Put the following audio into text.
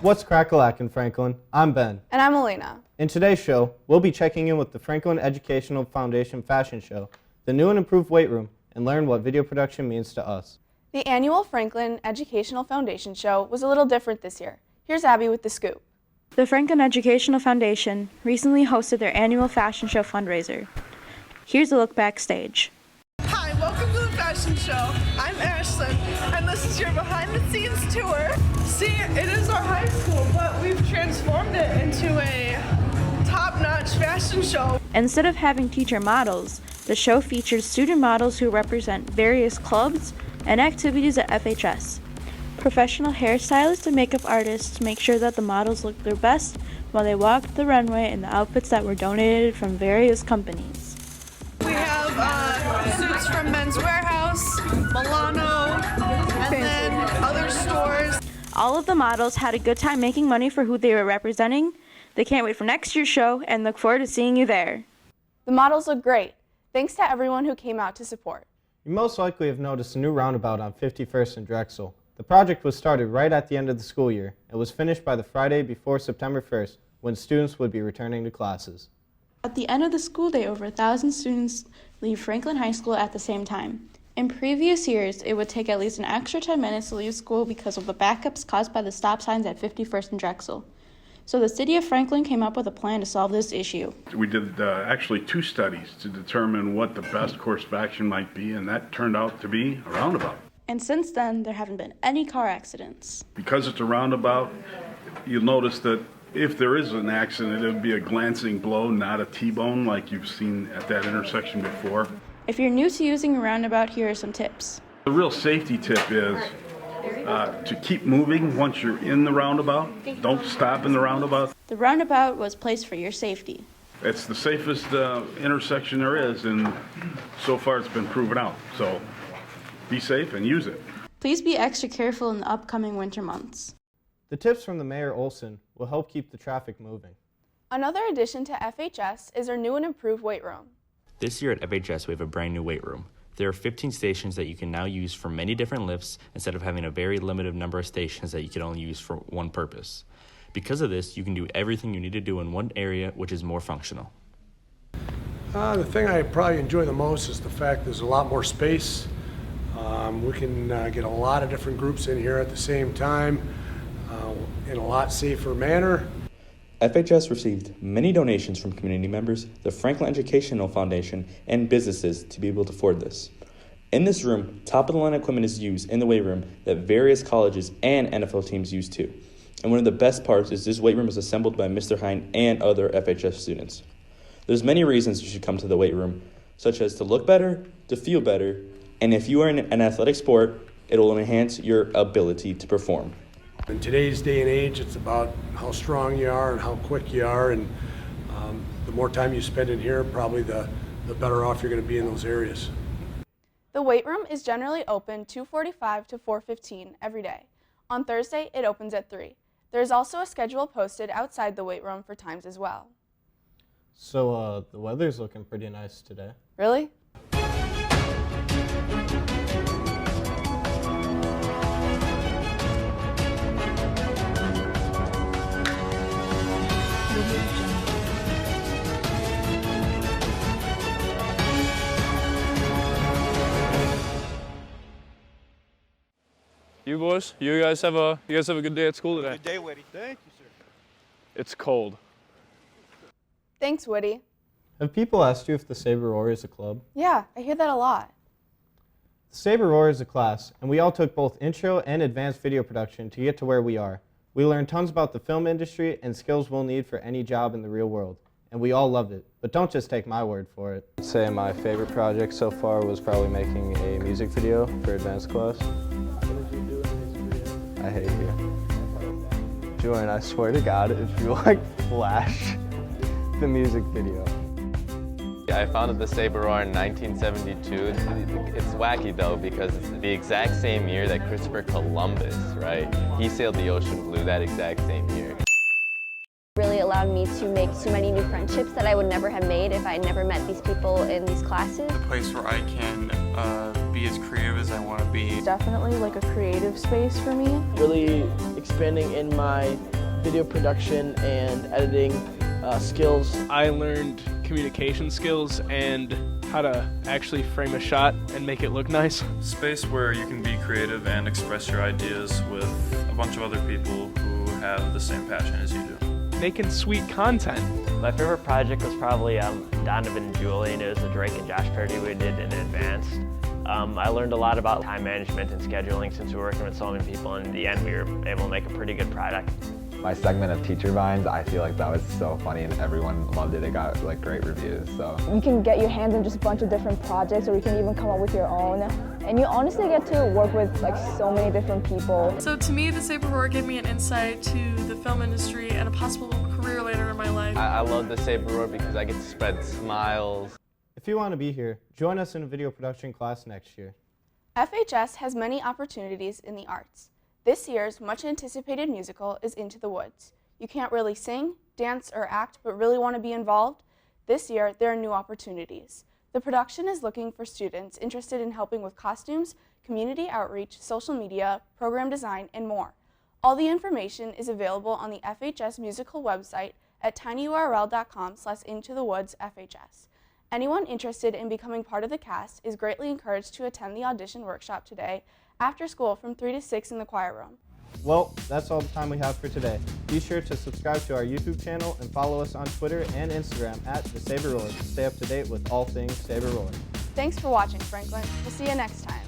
What's crack-a-lack in Franklin? I'm Ben. And I'm Elena. In today's show, we'll be checking in with the Franklin Educational Foundation Fashion Show, the new and improved weight room, and learn what video production means to us. The annual Franklin Educational Foundation Show was a little different this year. Here's Abby with the scoop. The Franklin Educational Foundation recently hosted their annual fashion show fundraiser. Here's a look backstage. Hi, welcome to the fashion show. I'm Ashlyn, and this is your behind-the-scenes tour. See, it is our high school, but we've transformed it into a top-notch fashion show. Instead of having teacher models, the show features student models who represent various clubs and activities at FHS. Professional hairstylists and makeup artists make sure that the models look their best while they walk the runway in the outfits that were donated from various companies. We have suits from Men's Warehouse, Milano, and then other stores. All of the models had a good time making money for who they were representing. They can't wait for next year's show and look forward to seeing you there. The models look great. Thanks to everyone who came out to support. You most likely have noticed a new roundabout on 51st and Drexel. The project was started right at the end of the school year. It was finished by the Friday before September 1st, when students would be returning to classes. At the end of the school day, over 1,000 students leave Franklin High School at the same time. In previous years, it would take at least an extra 10 minutes to leave school because of the backups caused by the stop signs at 51st and Drexel. So the city of Franklin came up with a plan to solve this issue. We did actually 2 studies to determine what the best course of action might be, and that turned out to be a roundabout. And since then, there haven't been any car accidents. Because it's a roundabout, you'll notice that if there is an accident, it'll be a glancing blow, not a T-bone like you've seen at that intersection before. If you're new to using a roundabout, here are some tips. The real safety tip is to keep moving once you're in the roundabout. Don't stop in the roundabout. The roundabout was placed for your safety. It's the safest intersection there is, and so far it's been proven out. So be safe and use it. Please be extra careful in the upcoming winter months. The tips from the Mayor Olson will help keep the traffic moving. Another addition to FHS is our new and improved weight room. This year at FHS, we have a brand new weight room. There are 15 stations that you can now use for many different lifts instead of having a very limited number of stations that you can only use for one purpose. Because of this, you can do everything you need to do in one area, which is more functional. The thing I probably enjoy the most is the fact there's a lot more space. We can get a lot of different groups in here at the same time in a lot safer manner. FHS received many donations from community members, the Franklin Educational Foundation, and businesses to be able to afford this. In this room, top-of-the-line equipment is used in the weight room that various colleges and NFL teams use too. And one of the best parts is this weight room is assembled by Mr. Hine and other FHS students. There's many reasons you should come to the weight room, such as to look better, to feel better, and if you are in an athletic sport, it will enhance your ability to perform. In today's day and age, it's about how strong you are and how quick you are, and the more time you spend in here, probably the better off you're going to be in those areas. The weight room is generally open 2:45 to 4:15 every day. On Thursday, it opens at 3. There is also a schedule posted outside the weight room for times as well. So the weather's looking pretty nice today. Really? You guys have a good day at school today. Good day, Whitty. Thank you, sir. It's cold. Thanks, Woody. Have people asked you if the Saber Roar is a club? Yeah, I hear that a lot. The Saber Roar is a class, and we all took both intro and advanced video production to get to where we are. We learned tons about the film industry and skills we'll need for any job in the real world, and we all loved it. But don't just take my word for it. I'd say my favorite project so far was probably making a music video for advanced class. What did you do in the music video? I hate you. Jordan, I swear to God, if you flash the music video. I founded the Saber Roar in 1972. It's wacky though because it's the exact same year that Christopher Columbus, right? He sailed the ocean blue that exact same year. Really allowed me to make so many new friendships that I would never have made if I had never met these people in these classes. A place where I can be as creative as I want to be. Definitely like a creative space for me. Really expanding in my video production and editing skills. I learned communication skills and how to actually frame a shot and make it look nice. Space where you can be creative and express your ideas with a bunch of other people who have the same passion as you do. Making sweet content. My favorite project was probably Donovan and Julie, and it was the Drake and Josh parody we did in advanced. I learned a lot about time management and scheduling since we were working with so many people, and in the end we were able to make a pretty good product. My segment of Teacher Vines, I feel like that was so funny and everyone loved it. It got like great reviews. So you can get your hands on just a bunch of different projects, or you can even come up with your own. And you honestly get to work with like so many different people. So to me, the Saber Roar gave me an insight to the film industry and a possible career later in my life. I love the Saber Roar because I get to spread smiles. If you want to be here, join us in a video production class next year. FHS has many opportunities in the arts. This year's much-anticipated musical is Into the Woods. You can't really sing, dance, or act, but really want to be involved? This year, there are new opportunities. The production is looking for students interested in helping with costumes, community outreach, social media, program design, and more. All the information is available on the FHS musical website at tinyurl.com/intothewoodsfhs. Anyone interested in becoming part of the cast is greatly encouraged to attend the audition workshop today after school from 3 to 6 in the choir room. Well, that's all the time we have for today. Be sure to subscribe to our YouTube channel and follow us on Twitter and Instagram at the Saber Roar to stay up to date with all things Saber Roar. Thanks for watching, Franklin. We'll see you next time.